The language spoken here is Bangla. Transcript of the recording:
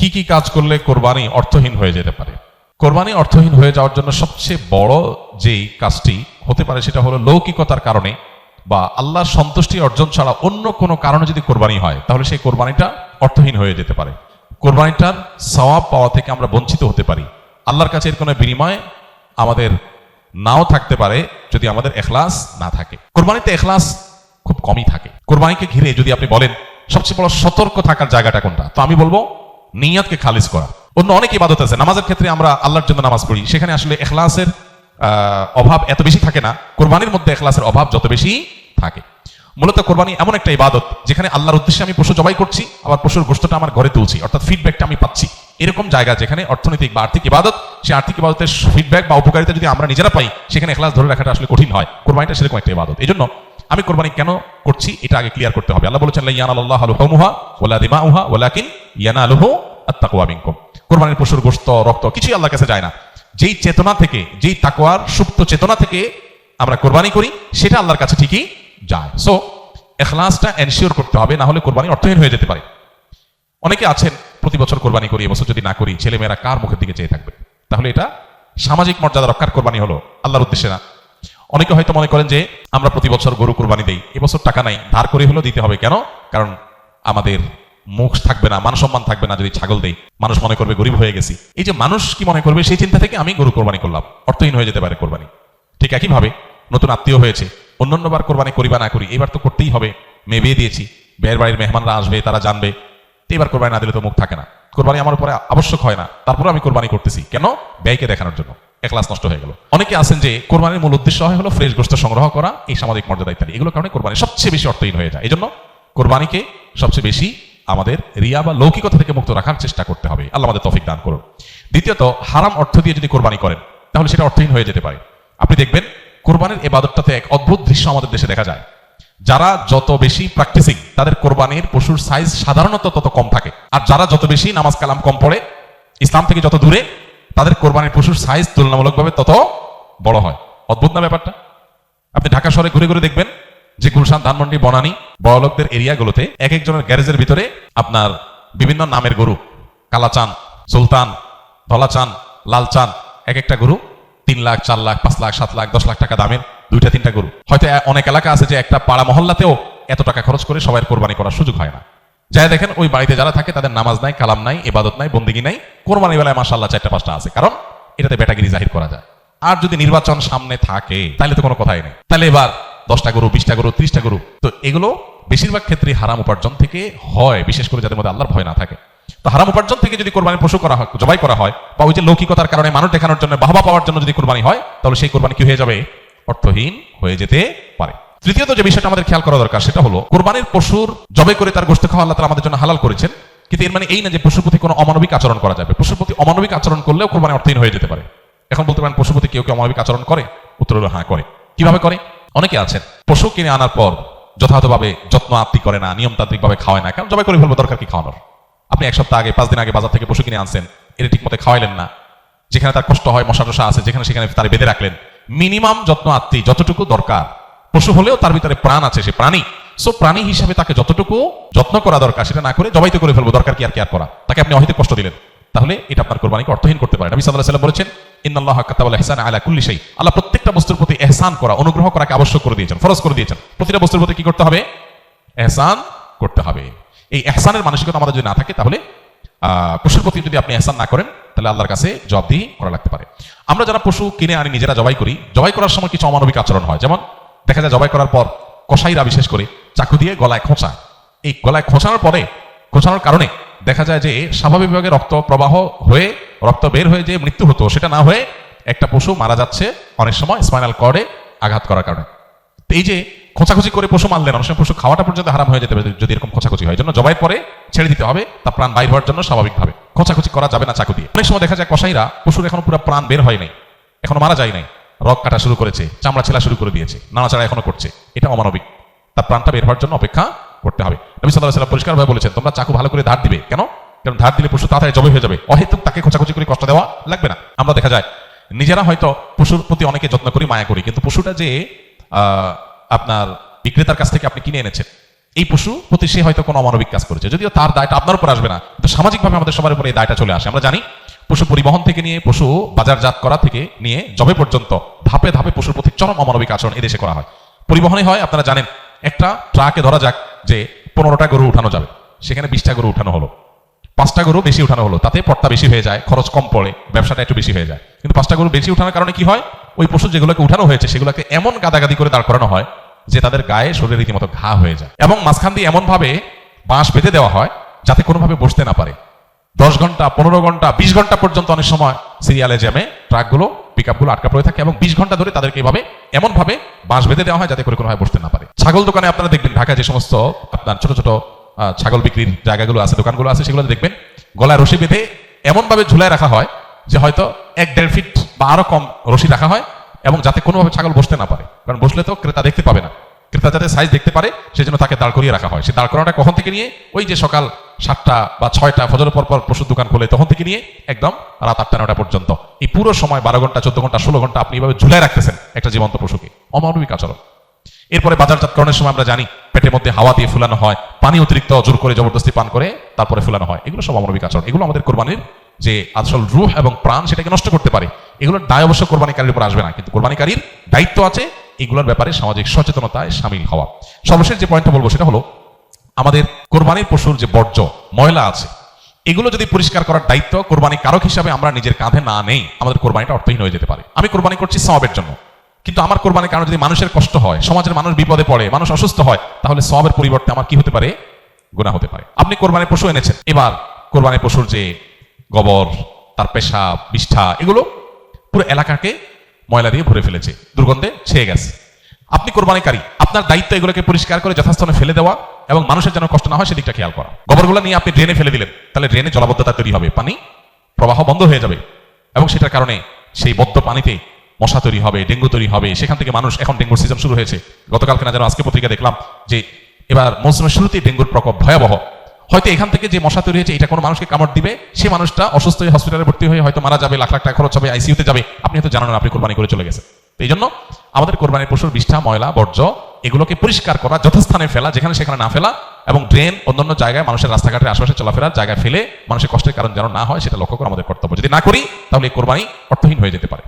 কি কি কাজ করলে কোরবানি অর্থহীন হয়ে যেতে পারে? কোরবানি অর্থহীন হয়ে যাওয়ার জন্য সবচেয়ে বড় যেই কাজটি হতে পারে সেটা হলো লৌকিকতার কারণে বা আল্লাহর সন্তুষ্টি অর্জন ছাড়া অন্য কোনো কারণে যদি কোরবানি হয় তাহলে সেই কোরবানিটা অর্থহীন হয়ে যেতে পারে। কোরবানিটার সওয়াব পাওয়া থেকে আমরা বঞ্চিত হতে পারি। আল্লাহর কাছে এর কোনো বিনিময় আমাদের নাও থাকতে পারে যদি আমাদের এখলাস না থাকে। কোরবানিতে এখলাস খুব কমই থাকে। কোরবানিকে ঘিরে যদি আপনি বলেন সবচেয়ে বড় সতর্ক থাকার জায়গাটা কোনটা, তো আমি বলবো নিয়তকে খালিজ করা। অন্য অনেক ইবাদত আছে, নামাজের ক্ষেত্রে আমরা আল্লাহর জন্য নামাজ পড়ি, সেখানে আসলে এখলাসের অভাব এত বেশি থাকে না, কোরবানির মধ্যে এখলাসের অভাব যত বেশি থাকে। মূলত কোরবানি এমন একটা ইবাদত যেখানে আল্লাহর উদ্দেশ্যে আমি পশু জবাই করছি, আবার পশুর গোশতটা আমার ঘরে তুলছি, অর্থাৎ ফিডব্যাকটা আমি পাচ্ছি। এরকম জায়গা যেখানে অর্থনৈতিক বা আর্থিক ইবাদত, সেই আর্থিক ইবাদতের ফিডব্যাক বা উপকারিতা যদি আমরা নিজেরা পাই, সেখানে এখলাস ধরে রাখাটা আসলে কঠিন হয়। কোরবানিটা সেরকম একটা ইবাদত। এই জন্য আমি কোরবানি কেন করছি এটা আগে ক্লিয়ার করতে হবে। আল্লাহ বলেছেন লা ইয়ানালুল্লাহু লুহুমুহা ওয়ালা দিমাউহা ওয়ালাকিন ইয়ানালুহু আত-তাকওয়া মিনকুম। কোরবানির পশুর গোশত, রক্ত কিছুই আল্লাহর কাছে যায় না। যেই চেতনা থেকে, যেই তাকওয়ার সুপ্ত চেতনা থেকে আমরা কোরবানি করি সেটা আল্লাহর কাছে ঠিকই যায়। সো এখলাসটা এনশিওর করতে হবে, না হলে কোরবানি অর্থহীন হয়ে যেতে পারে। অনেকে আছেন প্রতি বছর কোরবানি করি, এবছর যদি না করি ছেলেমেয়েরা কার মুখের দিকে চেয়ে থাকবে, তাহলে এটা সামাজিক মর্যাদা রক্ষার কোরবানি হলো, আল্লাহর উদ্দেশ্যে না। অনেকে হয়তো মনে করেন যে আমরা প্রতি বছর গরু কোরবানি দেই, এবছর টাকা নাই, ধার করে হলেও দিতে হবে। কেন? কারণ আমাদের মুখ থাকবে না, মান সম্মান থাকবে না যদি ছাগল দেই, মানুষ মনে করবে গরিব হয়ে গেছি। এই যে মানুষ কি মনে করবে সেই চিন্তা থেকে আমি গরু কোরবানি করলাম, অর্থহীন হয়ে যেতে পারে কোরবানি। ঠিক একইভাবে নতুন আত্মীয় হয়েছে, অন্যান্যবার কোরবানি করি বা না করি, এবার তো করতেই হবে, মেয়ে বিয়ে দিয়েছি, বিয়ের বাড়ির মেহমানরা আসবে, তারা জানবে, তো এবার কোরবানি না দিলে তো মুখ থাকে না। কোরবানি আমার উপরে আবশ্যক হয় না, তারপরে আমি কোরবানি করতেছি কেন? ব্যয়কে দেখানোর জন্য। এখলাস নষ্ট হয়ে গেল। অনেকে আছেন যে কোরবানির মূল উদ্দেশ্য হয় হলো ফ্রেশ গোশত সংগ্রহ করা, এই সামাজিক মর্যাদা ইত্যাদি, এগুলোর কারণে কোরবানি সবচেয়ে বেশি অর্থহীন হয়ে যায়। এই জন্য কোরবানিকে সবচেয়ে বেশি আমাদের রিয়া বা লৌকিকতা থেকে মুক্ত রাখার চেষ্টা করতে হবে। আল্লাহ আমাদের তৌফিক দান করুন। দ্বিতীয়ত, হারাম অর্থ দিয়ে যদি কোরবানি করেন তাহলে সেটা অর্থহীন হয়ে যেতে পারে। আপনি দেখবেন কোরবানির ইবাদতটাতে এক অদ্ভুত দৃশ্য আমাদের দেশে দেখা যায়। যারা যত বেশি প্র্যাকটিসিং তাদের কোরবানির পশুর সাইজ সাধারণত তত কম থাকে, আর যারা যত বেশি নামাজ কালাম কম পড়ে, ইসলাম থেকে যত দূরে, তাদের কোরবানির পশুর সাইজ তুলনামূলকভাবে তত বড় হয়। অদ্ভুত না ব্যাপারটা? আপনি ঢাকা শহরে ঘুরে ঘুরে দেখবেন যে গুলশান, ধানমন্ডি, বনানী, বড়লোকদের এরিয়াগুলোতে এক একজনের গ্যারেজের ভিতরে আপনার বিভিন্ন নামের গরু, কালাচান, সুলতান, ধলাচান, লালচান, এক একটা গরু 3 লাখ, 4 লাখ, 5 লাখ, 7 লাখ, 10 লাখ টাকা দামের 2-3টা গরু। হয়তো অনেক এলাকা আছে যে একটা পাড়া মহল্লাতেও এত টাকা খরচ করে সবাই কোরবানি করার সুযোগ হয় না। যাই দেখেন ওই বাড়িতে যারা থাকে তাদের নামাজ নাই, কালাম নাই, ইবাদত নাই, বন্দেগী নাই, কোরবানি বেলায় মাশাআল্লাহ 4টা-5টা আছে, কারণ এটাতে বেটাগিরি জাহির করা যায়। আর যদি নির্বাচন সামনে থাকে তাহলে তো কোনো কথাই নেই, তাহলে এবার 10টা গরু, 20টা গরু, 30টা গরু। তো এগুলো বেশিরভাগ ক্ষেত্রে হারাম উপার্জন থেকে হয়, বিশেষ করে যাদের মধ্যে আল্লাহর ভয় না থাকে। তো হারাম উপার্জন থেকে যদি কোরবানি পশু করা হয়, জবাই করা হয়, বা ওই যে লৌকিকতার কারণে মানুষ দেখানোর জন্য, বাহবা পাওয়ার জন্য যদি কোরবানি হয়, তাহলে সেই কোরবানি কি হয়ে যাবে? অর্থহীন হয়ে যেতে পারে। তৃতীয়ত যে বিষয়টা আমাদের খেয়াল করা দরকার সেটা হলো কোরবানির পশুর জবাই করে তার গোশত খাওয়া আল্লাহ তাআলা আমাদের জন্য হালাল করেছেন, কিন্তু এর মানে এই না যে পশুর প্রতি কোনো অমানবিক আচরণ করা যাবে। পশুর প্রতি অমানবিক আচরণ করলেও কোরবানি অর্থহীন হয়ে যেতে পারে। এখন বলতে পারেন পশুর প্রতি কেউ কেউ অমানবিক আচরণ করে? উত্তর হলো হ্যাঁ, করে। কিভাবে করে? অনেকে আছেন পশু কিনে আনার পর যথাযথভাবে যত্ন আত্তি করে না, নিয়মতান্ত্রিক ভাবে খাওয়ায় না। কারণ জবাই করে ফেলবো, দরকার কি খাওয়ানোর? আপনি 1 সপ্তাহ আগে, 5 দিন আগে বাজার থেকে পশু কিনে আনছেন, এটা ঠিক মতো খাওয়াইলেন না, যেখানে তার কষ্ট হয়, মশা টশা আছে যেখানে সেখানে তার বেঁধে রাখলেন। মিনিমাম যত্ন আত্তি যতটুকু দরকার, পশু হলেও তার ভিতরে প্রাণ আছে, সে প্রাণী। সো প্রাণী হিসাবে তাকে যতটুকু যত্ন করা দরকার সেটা না করে জবাই তো করে ফেলবো, দরকার কি আর কেয়ার করা? তাকে আপনি অহেতুক কষ্ট দিলেন, তাহলে এটা আপনার কোরবানিকে অর্থহীন করতে পারে। নবী সাল্লাল্লাহু আলাইহি ওয়াসাল্লাম বলেছেন ইন্নাল্লাহা কাতাবাল ইহসানা আলা কুল্লি শাই। আল্লাহ প্রত্যেকটা বস্তুর প্রতি ইহসান করা, অনুগ্রহ করাকে আবশ্যক করে দিয়েছেন, ফরজ করে দিয়েছেন। প্রতিটা বস্তুর প্রতি কি করতে হবে? ইহসান করতে হবে। এই ইহসানের মানসিকতা আমাদের যদি না থাকে তাহলে পশুর প্রতি যদি আপনি ইহসান না করেন তাহলে আল্লাহর কাছে জবাবদিহি করা লাগতে পারে। আমরা যারা পশু কিনে আনি, নিজেরা জবাই করি, জবাই করার সময় কিছু অমানবিক আচরণ হয়। যেমন দেখা যায় জবাই করার পর কসাইরা বিশেষ করে চাকু দিয়ে গলায় খোঁচায়। এই গলায় খোঁচানোর পরে, খোঁচানোর কারণে দেখা যায় যে স্বাভাবিকভাবে রক্ত প্রবাহ হয়ে, রক্ত বের হয়ে যে মৃত্যু হতো সেটা না হয়ে একটা পশু মারা যাচ্ছে অনেক সময় স্পাইনাল কর্ডে আঘাত করার কারণে। তো এই যে খোঁচাখুচি করে পশু মারলেন, অনেক সময় পশু খাওয়াটা পর্যন্ত হারাম হয়ে যেতে পারে যদি এরকম খোঁচাখুচি হয়। জন্য জবাই পরে ছেড়ে দিতে হবে, তার প্রাণ বাইর হওয়ার জন্য স্বাভাবিকভাবে। খোঁচাখুচি করা যাবে না চাকু দিয়ে। অনেক সময় দেখা যায় কসাইরা পশুর এখনো পুরো প্রাণ বের হয় নাই, এখনো মারা যায় নাই, রক কাটা শুরু করেছে, চামড়া ছেলা শুরু করে দিয়েছে, নাড়াচাড়া এখনো করছে, এটা অমানবিক। তার প্রাণটা বের হওয়ার জন্য অপেক্ষা করতে হবে। নবী সাল্লাল্লাহু আলাইহি ওয়াসাল্লাম পরিষ্কারভাবে বলেছেন তোমরা চাকু ভালো করে ধার দিবে। কেন? কারণ ধার দিলে পশু তাড়াতাড়ি জবাই হয়ে যাবে, অহেতুক তাকে খোঁচাখুচি করে কষ্ট দেওয়া লাগবে না। আমরা দেখা যায় নিজেরা হয়তো পশুর প্রতি অনেকে যত্ন করি, মায়া করি, কিন্তু পশুটা যে আপনার বিক্রেতার কাছ থেকে আপনি কিনে এনেছেন, এই পশু প্রতি সে হয়তো কোনো অমানবিক কাজ করেছে, যদিও তার দায়টা আপনার উপর আসবে না, কিন্তু সামাজিকভাবে আমাদের সবার উপরে এই দায়টা চলে আসে। আমরা জানি পশু পরিবহন থেকে নিয়ে পশু বাজারজাত করা থেকে নিয়ে জবে পর্যন্ত ধাপে ধাপে পশুর প্রতি চরম অমানবিক আচরণ এদেশে করা হয়। পরিবহনে হয়, আপনারা জানেন, একটা ট্রাকে ধরা যাক যে 15টা গরু উঠানো যাবে, সেখানে 20টা গরু উঠানো হলো, 5টা গরু বেশি উঠানো হলো, তাতে পড়তা বেশি হয়ে যায়, খরচ কম পড়ে, ব্যবসাটা একটু বেশি হয়ে যায়। কিন্তু 5টা গরু বেশি উঠানোর কারণে কি হয়, ওই পশু যেগুলোকে উঠানো হয়েছে সেগুলোকে এমন গাদাগাদি করে দাঁড় করানো হয় যে তাদের গায়ে শরীরে রীতিমতো ঘা হয়ে যায়, এবং মাঝখান দিয়ে এমন ভাবে বাঁশ বেঁধে দেওয়া হয় যাতে কোনোভাবে বসতে না পারে। 10 ঘন্টা, 15 ঘন্টা, 20 ঘন্টা পর্যন্ত অনেক সময় সিরিয়ালে জ্যামে ট্রাকগুলো, পিকআপগুলো আটকা পড়ে থাকে, এবং 20 ঘন্টা ধরে তাদেরকে এভাবে এমন ভাবে বাঁশ বেঁধে দেওয়া হয় যাতে করে কোনোভাবে বসতে না পারে। ছাগল দোকানে আপনারা দেখবেন, ঢাকায় যে সমস্ত আপনার ছোট ছোট ছাগল বিক্রির জায়গাগুলো আছে, দোকানগুলো আছে, সেগুলো দেখবেন গলায় রশি বেঁধে এমন ভাবে ঝুলায় রাখা হয় যে হয়তো 1-1.5 ফিট বা আরো কম রশি রাখা হয়, এবং যাতে কোনোভাবে ছাগল বসতে না পারে, কারণ বসলে তো ক্রেতা দেখতে পাবে না, ক্রেতা যাতে সাইজ দেখতে পারে সেজন্য তাকে দাঁড় করিয়ে রাখা হয়। সে দাঁড় করানোটা কখন থেকে নিয়ে, ওই যে সকাল 7টা বা 6টা ফজরের পর পর পশুর দোকান খোলে তখন থেকে নিয়ে একদম রাত 8টা-9টা পর্যন্ত, এই পুরো সময় 12 ঘন্টা, 14 ঘন্টা, 16 ঘন্টা আপনি এভাবে ঝুলায় রাখতেছেন একটা জীবন্ত পশুকে, অমানবিক আচরণ। এরপরে বাজারজাতকরণের সময় আমরা জানি পেটের মধ্যে হাওয়া দিয়ে ফুলানো হয়, পানি অতিরিক্ত জোর করে জবরদস্তি পান করে তারপরে ফুলানো হয়, এগুলো সব অমানবিক আচরণ। এগুলো আমাদের কোরবানির যে আসল রূহ এবং প্রাণ সেটাকে নষ্ট করতে পারে। এগুলোর দায় অবশ্য কোরবানিকারীর উপর আসবে না, কিন্তু কোরবানিকারীর দায়িত্ব আছে এগুলোর ব্যাপারে সামাজিক সচেতনতায় সামিল হওয়া। সর্বশেষ যে পয়েন্টটা বলবো সেটা হলো, আমাদের কোরবানির পশুর যে বর্জ্য ময়লা আছে এগুলো যদি পরিষ্কার করার দায়িত্ব কোরবানি কারক হিসাবে আমরা নিজের কাঁধে না নেই, আমাদের কোরবানিটা অর্থহীন হয়ে যেতে পারে। আমি কোরবানি করছি সওয়াবের জন্য, কিন্তু আমার কোরবানির কারণে যদি মানুষের কষ্ট হয়, সমাজের মানুষ বিপদে পড়ে, মানুষ অসুস্থ হয়, তাহলে সওয়াবের পরিবর্তে আমার কি হতে পারে, গুনাহ হতে পারে। আপনি কোরবানির পশু এনেছেন, এবার কোরবানির পশুর যে গোবর, তার পেশাব, বিষ্ঠা, এগুলো পুরো এলাকাকে ময়লা দিয়ে ভরে ফেলেছে, দুর্গন্ধে ছেয়ে গেছে। আপনি কোরবানিকারী, আপনার দায়িত্ব এগুলোকে পরিষ্কার করে যথাস্থানে ফেলে দেওয়া এবং মানুষের যেন কষ্ট না হয় সেদিকটা খেয়াল করা। গোবরগুলো নিয়ে আপনি ড্রেনে ফেলে দিলেন, তাহলে ড্রেনে জলাবদ্ধতা তৈরি হবে, পানি প্রবাহ বন্ধ হয়ে যাবে, এবং সেটার কারণে সেই বদ্ধ পানিতে মশা তৈরি হবে, ডেঙ্গু তৈরি হবে, সেখান থেকে মানুষ, এখন ডেঙ্গুর সিজন শুরু হয়েছে, গতকালকে না যেন আজকে পত্রিকা দেখলাম যে এবার মৌসুমের শুরুতেই ডেঙ্গুর প্রকোপ ভয়াবহ। হয়তো এখান থেকে যে মশা তৈরি হয়েছে এটা কোনো মানুষকে কামড় দিবে, সে মানুষটা অসুস্থ হয়ে হসপিটালে ভর্তি হয়ে হয়তো মারা যাবে, লাখ লাখ টাকা খরচ হবে, আইসিইউতে যাবে, আপনি হয়তো জানেন না, আপনি কোরবানি করে চলে গেছে। এই জন্য আমাদের কোরবানির পশুর বিষ্ঠা, ময়লা, বর্জ্য এগুলোকে পরিষ্কার করা, যথাস্থানে ফেলা, যেখানে সেখানে না ফেলা, এবং ড্রেন অন্যান্য জায়গায় মানুষের রাস্তাঘাটের আশেপাশে চলাফেরার জায়গায় ফেলে মানুষের কষ্টের কারণ যেন না হয় সেটা লক্ষ্য করা আমাদের কর্তব্য। যদি না করি তাহলে কোরবানি অর্থহীন হয়ে যেতে পারে।